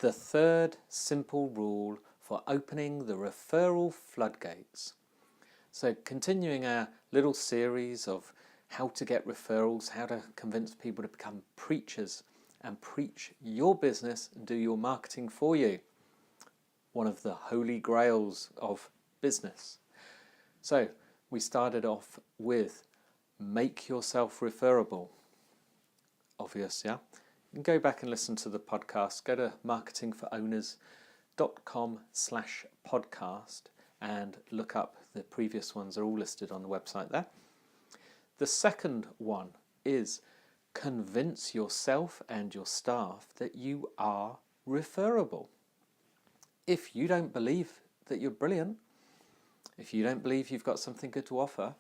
the third simple rule for opening the referral floodgates. So continuing our little series of how to get referrals, how to convince people to become preachers and preach your business and do your marketing for you. One of the holy grails of business. So we started off with make yourself referable. Obvious, yeah? You can go back and listen to the podcast. Go to marketingforowners.com/podcast and look up the previous ones. Are all listed on the website there. The second one is convince yourself and your staff that you are referable. If you don't believe that you're brilliant, if you don't believe you've got something good to offer,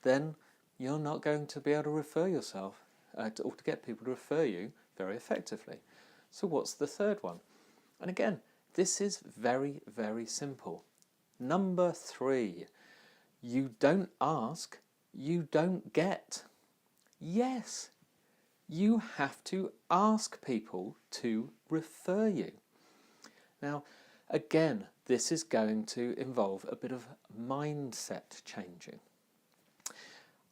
then you're not going to be able to refer yourself or to get people to refer you very effectively. So what's the third one? And again, this is very, very simple. Number 3, you don't ask, you don't get. Yes, you have to ask people to refer you. Now, again, this is going to involve a bit of mindset changing.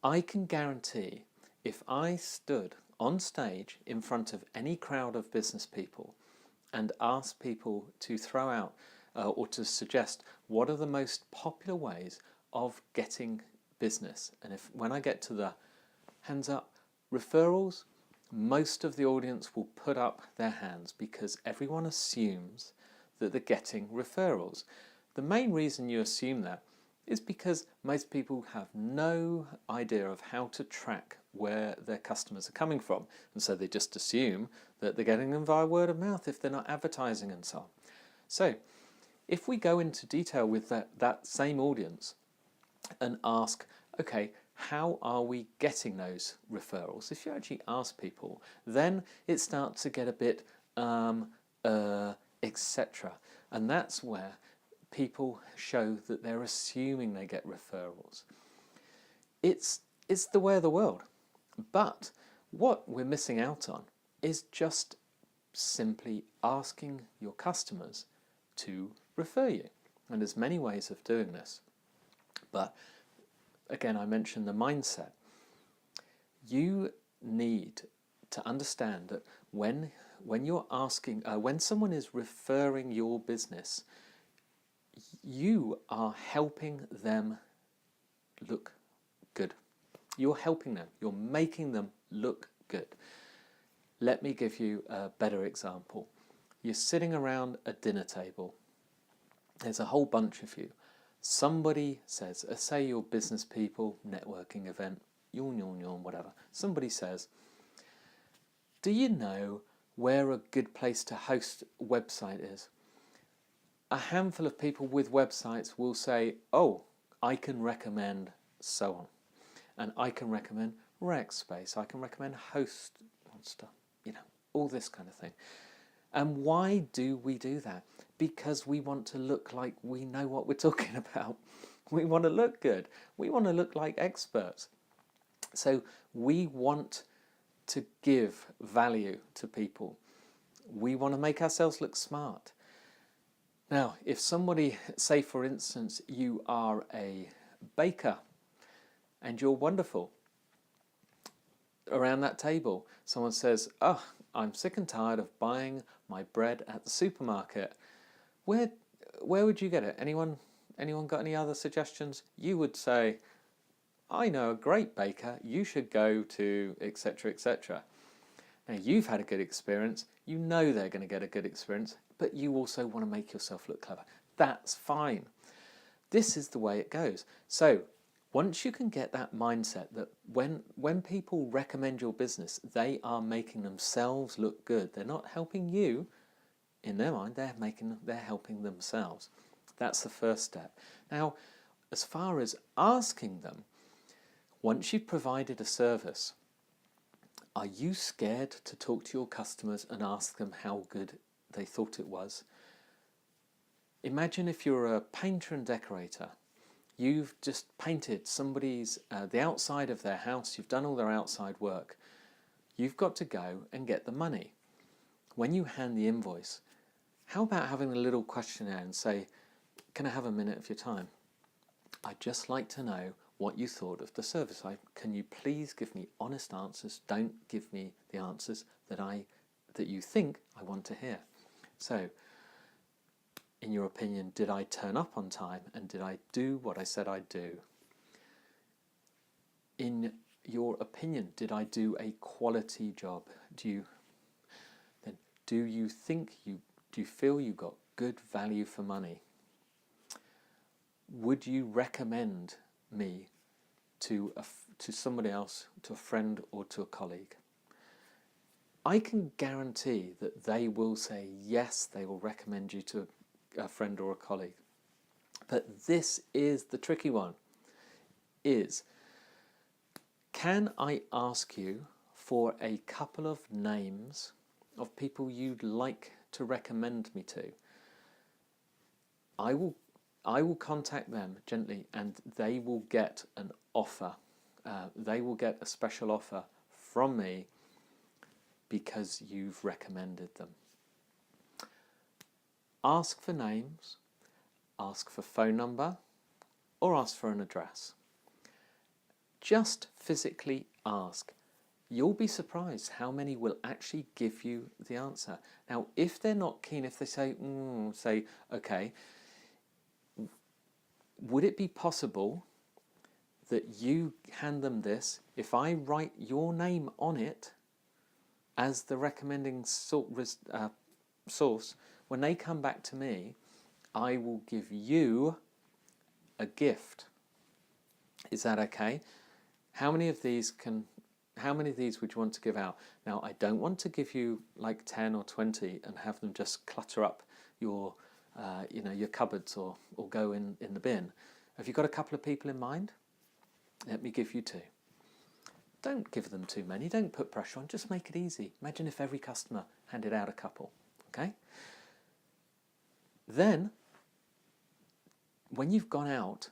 I can guarantee if I stood on stage in front of any crowd of business people and asked people to throw out or to suggest what are the most popular ways of getting business, and when I get to the hands up referrals, most of the audience will put up their hands because everyone assumes that they're getting referrals. The main reason you assume that is because most people have no idea of how to track where their customers are coming from, and so they just assume that they're getting them via word of mouth if they're not advertising and so on. So if we go into detail with that same audience and ask, okay, how are we getting those referrals? If you actually ask people, then it starts to get a bit etc. And that's where people show that they're assuming they get referrals. It's the way of the world. But what we're missing out on is just simply asking your customers to refer you. And there's many ways of doing this. But again, I mentioned the mindset. You need to understand that when you're asking, when someone is referring your business, you are helping them look good. You're helping them. You're making them look good. Let me give you a better example. You're sitting around a dinner table. There's a whole bunch of you. Somebody says, say your business people, networking event, yawn, whatever. Somebody says, do you know where a good place to host a website is? A handful of people with websites will say, oh, I can recommend so on. And I can recommend Rackspace, I can recommend Host Monster, all this kind of thing. And why do we do that? Because we want to look like we know what we're talking about. We want to look good. We want to look like experts. So we want to give value to people. We want to make ourselves look smart. Now, if somebody, say for instance, you are a baker and you're wonderful, around that table, someone says, oh, I'm sick and tired of buying my bread at the supermarket. Where would you get it? Anyone got any other suggestions? You would say, I know a great baker, you should go to etc, etc. Now you've had a good experience, you know they're going to get a good experience, but you also want to make yourself look clever. That's fine. This is the way it goes. So once you can get that mindset that when people recommend your business, they are making themselves look good. They're not helping you. In their mind, they're helping themselves. That's the first step. Now, as far as asking them, once you've provided a service, are you scared to talk to your customers and ask them how good they thought it was? Imagine if you're a painter and decorator. You've just painted somebody's, the outside of their house, you've done all their outside work. You've got to go and get the money. When you hand the invoice, How about having a little questionnaire and say, can I have a minute of your time? I'd just like to know what you thought of the service. Can you please give me honest answers? Don't give me the answers that you think I want to hear. So, in your opinion, did I turn up on time and did I do what I said I'd do? In your opinion, did I do a quality job? Do you feel you got good value for money? Would you recommend me to somebody else, to a friend or to a colleague? I can guarantee that they will say yes, they will recommend you to a friend or a colleague. But this is the tricky one, can I ask you for a couple of names of people you'd like to recommend me to? I will contact them gently and they will get an offer. They will get a special offer from me because you've recommended them. Ask for names, ask for phone number, or ask for an address. Just physically ask. You'll be surprised how many will actually give you the answer. Now, if they're not keen, if they say, okay, would it be possible that you hand them this? If I write your name on it as the recommending source, when they come back to me, I will give you a gift. Is that okay? How many of these would you want to give out? Now, I don't want to give you like 10 or 20 and have them just clutter up your cupboards or go in the bin. Have you got a couple of people in mind? Let me give you 2. Don't give them too many. Don't put pressure on. Just make it easy. Imagine if every customer handed out a couple. Okay? Then, when you've gone out,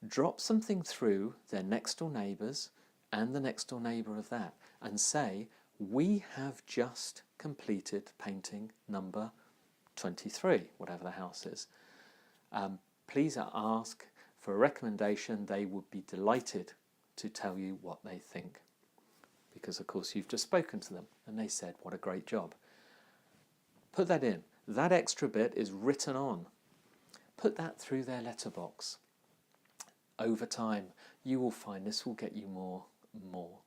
drop something through their next door neighbours and the next door neighbour of that and say, we have just completed painting number 23, whatever the house is. Please ask for a recommendation. They would be delighted to tell you what they think. Because, of course, you've just spoken to them and they said, what a great job. Put that in. That extra bit is written on. Put that through their letterbox. Over time, you will find this will get you more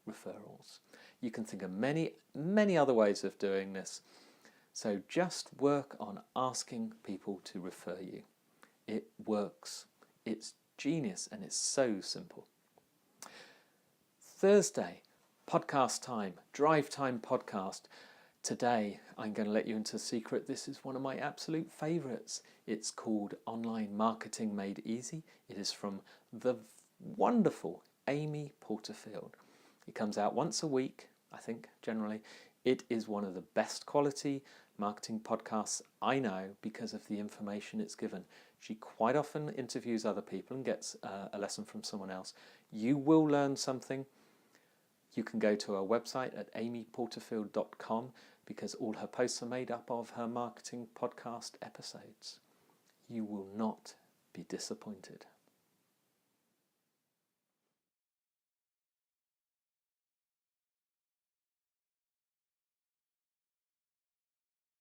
referrals. You can think of many, many other ways of doing this. So just work on asking people to refer you. It works. It's genius and it's so simple. Thursday, podcast time, drive time podcast. Today, I'm going to let you into a secret. This is one of my absolute favourites. It's called Online Marketing Made Easy. It is from the wonderful Amy Porterfield. It comes out once a week, I think, generally. It is one of the best quality marketing podcasts I know because of the information it's given. She quite often interviews other people and gets a lesson from someone else. You will learn something. You can go to her website at amyporterfield.com because all her posts are made up of her marketing podcast episodes. You will not be disappointed.